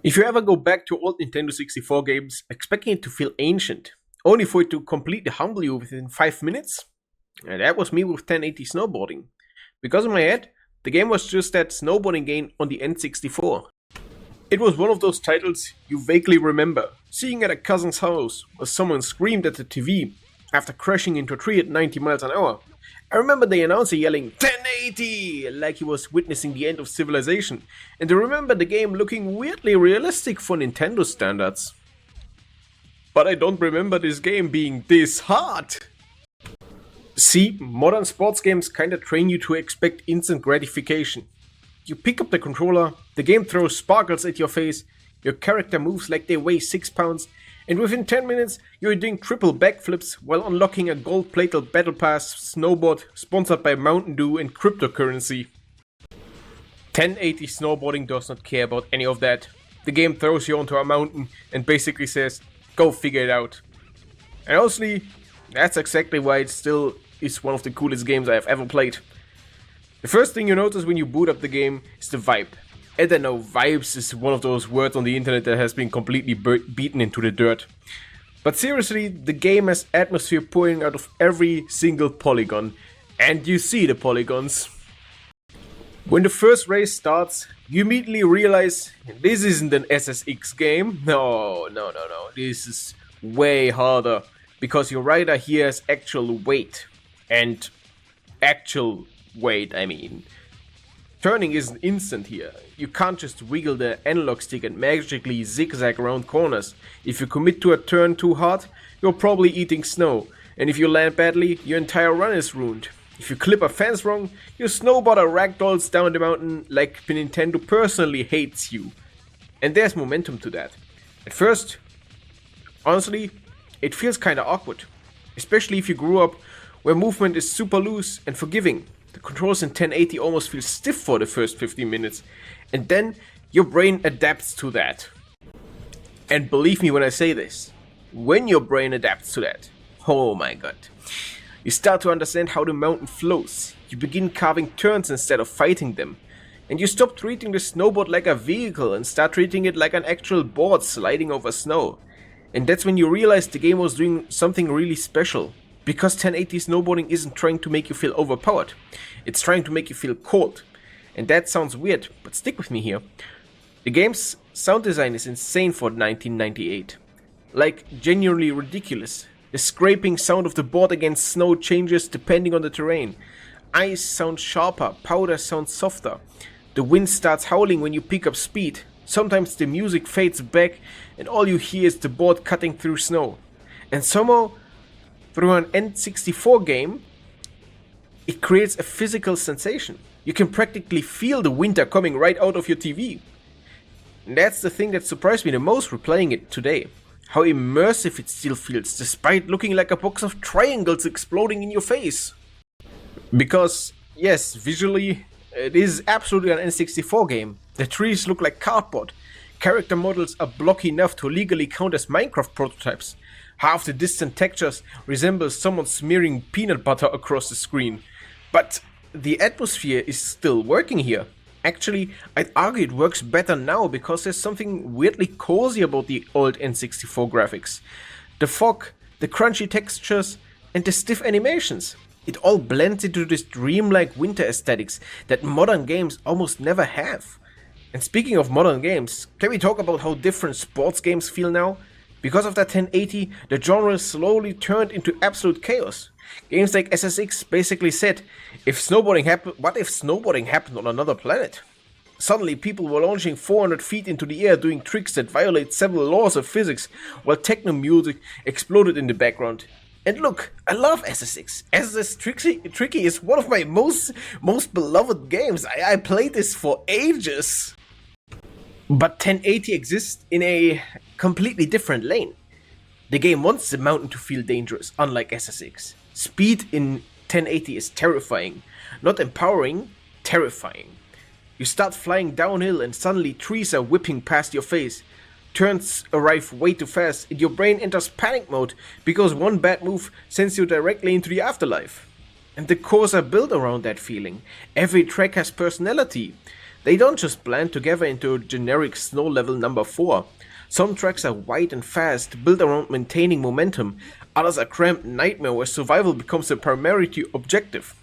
If you ever go back to old Nintendo 64 games, expecting it to feel ancient, only for it to completely humble you within 5 minutes, that was me with 1080 snowboarding. Because in my head, the game was just that snowboarding game on the N64. It was one of those titles you vaguely remember, seeing at a cousin's house, where someone screamed at the TV after crashing into a tree at 90 miles an hour. I remember the announcer yelling 1080 like he was witnessing the end of civilization, and I remember the game looking weirdly realistic for Nintendo standards. But I don't remember this game being this hard. See, modern sports games kinda train you to expect instant gratification. You pick up the controller, the game throws sparkles at your face, your character moves like they weigh 6 pounds, and within 10 minutes you're doing triple backflips while unlocking a gold-plated Battle Pass snowboard sponsored by Mountain Dew and cryptocurrency. 1080 snowboarding does not care about any of that. The game throws you onto a mountain and basically says, go figure it out. And honestly, that's exactly why it still is one of the coolest games I have ever played. The first thing you notice when you boot up the game is the vibe. And I know vibes is one of those words on the internet that has been completely beaten into the dirt. But seriously, the game has atmosphere pouring out of every single polygon. And you see the polygons. When the first race starts, you immediately realize this isn't an SSX game. No. This is way harder. Because your rider here has actual weight. And actual weight, I mean. Turning isn't instant here. You can't just wiggle the analog stick and magically zigzag around corners. If you commit to a turn too hard, you're probably eating snow. And if you land badly, your entire run is ruined. If you clip a fence wrong, your snowboarder ragdolls down the mountain like Nintendo personally hates you. And there's momentum to that. At first, honestly, it feels kinda awkward. Especially if you grew up where movement is super loose and forgiving. The controls in 1080 almost feel stiff for the first 15 minutes, and then your brain adapts to that. And believe me when I say this, when your brain adapts to that, oh my god. You start to understand how the mountain flows, you begin carving turns instead of fighting them, and you stop treating the snowboard like a vehicle and start treating it like an actual board sliding over snow. And that's when you realize the game was doing something really special. Because 1080 snowboarding isn't trying to make you feel overpowered, it's trying to make you feel cold. And that sounds weird, but stick with me here. The game's sound design is insane for 1998. Like, genuinely ridiculous. The scraping sound of the board against snow changes depending on the terrain. Ice sounds sharper, powder sounds softer. The wind starts howling when you pick up speed. Sometimes the music fades back and all you hear is the board cutting through snow. And somehow, through an N64 game, it creates a physical sensation. You can practically feel the winter coming right out of your TV. And that's the thing that surprised me the most replaying it today. How immersive it still feels, despite looking like a box of triangles exploding in your face. Because, yes, visually, it is absolutely an N64 game. The trees look like cardboard. Character models are blocky enough to legally count as Minecraft prototypes. Half the distant textures resemble someone smearing peanut butter across the screen. But the atmosphere is still working here. Actually, I'd argue it works better now because there's something weirdly cozy about the old N64 graphics. The fog, the crunchy textures, and the stiff animations. It all blends into this dreamlike winter aesthetics that modern games almost never have. And speaking of modern games, can we talk about how different sports games feel now? Because of that 1080, the genre slowly turned into absolute chaos. Games like SSX basically said, what if snowboarding happened on another planet? Suddenly people were launching 400 feet into the air doing tricks that violate several laws of physics, while techno music exploded in the background. And look, I love SSX. SSX Tricky is one of my most beloved games. I played this for ages. But 1080 exists in a completely different lane. The game wants the mountain to feel dangerous, unlike SSX. Speed in 1080 is terrifying. Not empowering, terrifying. You start flying downhill and suddenly trees are whipping past your face. Turns arrive way too fast and your brain enters panic mode because one bad move sends you directly into the afterlife. And the cores are built around that feeling. Every track has personality. They don't just blend together into a generic snow level number 4. Some tracks are wide and fast, built around maintaining momentum, others are cramped nightmare where survival becomes a primary objective.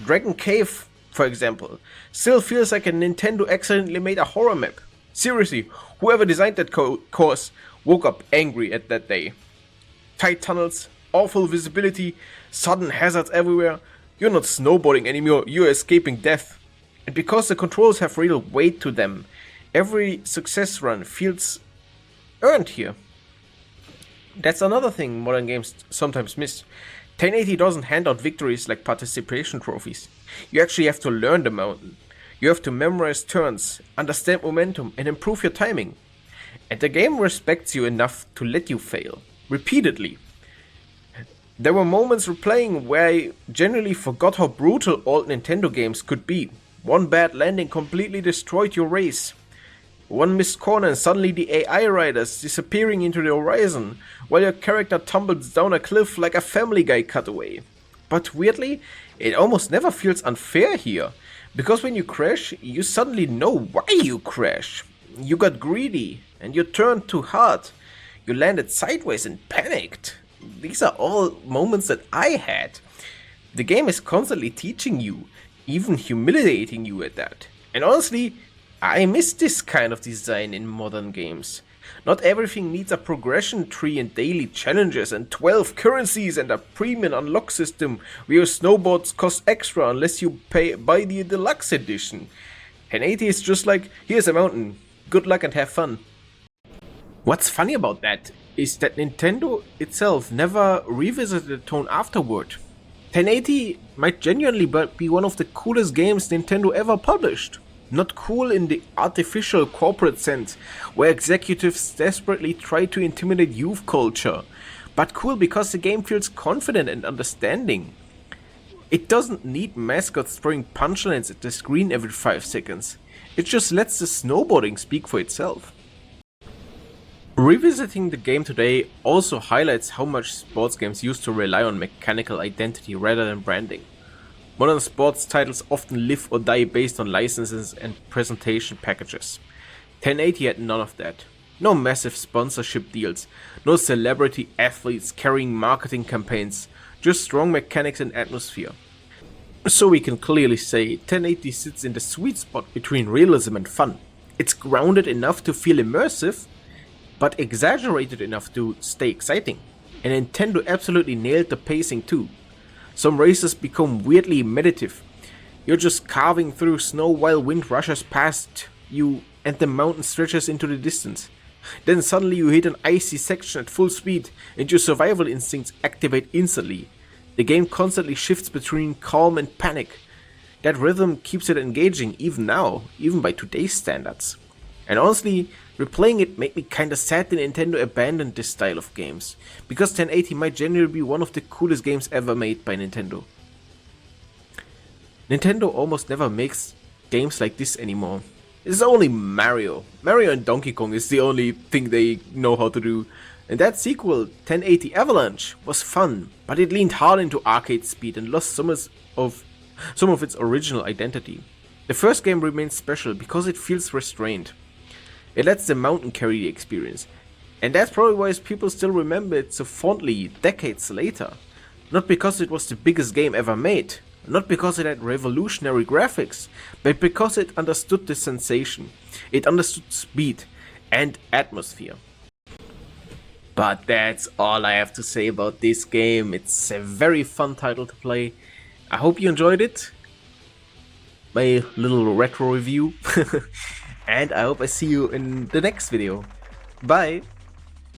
Dragon Cave, for example, still feels like a Nintendo accidentally made a horror map. Seriously, whoever designed that course woke up angry at that day. Tight tunnels, awful visibility, sudden hazards everywhere. You're not snowboarding anymore, you're escaping death. And because the controls have real weight to them, every success run feels earned here. That's another thing modern games sometimes miss. 1080 doesn't hand out victories like participation trophies. You actually have to learn the mountain. You have to memorize turns, understand momentum, and improve your timing. And the game respects you enough to let you fail, repeatedly. There were moments replaying where I genuinely forgot how brutal old Nintendo games could be. One bad landing completely destroyed your race. One missed corner and suddenly the AI riders disappearing into the horizon, while your character tumbles down a cliff like a Family Guy cutaway. But weirdly, it almost never feels unfair here, because when you crash, you suddenly know why you crash. You got greedy, and you turned too hard. You landed sideways and panicked. These are all moments that I had. The game is constantly teaching you, even humiliating you at that. And honestly, I miss this kind of design in modern games. Not everything needs a progression tree and daily challenges and 12 currencies and a premium unlock system where your snowboards cost extra unless you buy the deluxe edition. 1080 is just like, here's a mountain, good luck and have fun. What's funny about that is that Nintendo itself never revisited the tone afterward. 1080 might genuinely be one of the coolest games Nintendo ever published. Not cool in the artificial corporate sense, where executives desperately try to intimidate youth culture, but cool because the game feels confident and understanding. It doesn't need mascots throwing punchlines at the screen every 5 seconds. It just lets the snowboarding speak for itself. Revisiting the game today also highlights how much sports games used to rely on mechanical identity rather than branding. Modern sports titles often live or die based on licenses and presentation packages. 1080 had none of that. No massive sponsorship deals, no celebrity athletes carrying marketing campaigns, just strong mechanics and atmosphere. So we can clearly say 1080 sits in the sweet spot between realism and fun. It's grounded enough to feel immersive, but exaggerated enough to stay exciting. And Nintendo absolutely nailed the pacing too. Some races become weirdly meditative. You're just carving through snow while wind rushes past you and the mountain stretches into the distance. Then suddenly you hit an icy section at full speed and your survival instincts activate instantly. The game constantly shifts between calm and panic. That rhythm keeps it engaging even now, even by today's standards. And honestly, replaying it made me kinda sad that Nintendo abandoned this style of games, because 1080 might genuinely be one of the coolest games ever made by Nintendo. Nintendo almost never makes games like this anymore. It's only Mario. Mario and Donkey Kong is the only thing they know how to do. And that sequel, 1080 Avalanche, was fun, but it leaned hard into arcade speed and lost some of its original identity. The first game remains special because it feels restrained. It lets the mountain carry the experience. And that's probably why people still remember it so fondly decades later. Not because it was the biggest game ever made, not because it had revolutionary graphics, but because it understood the sensation, it understood speed and atmosphere. But that's all I have to say about this game. It's a very fun title to play. I hope you enjoyed it. My little retro review. And I hope I see you in the next video. Bye!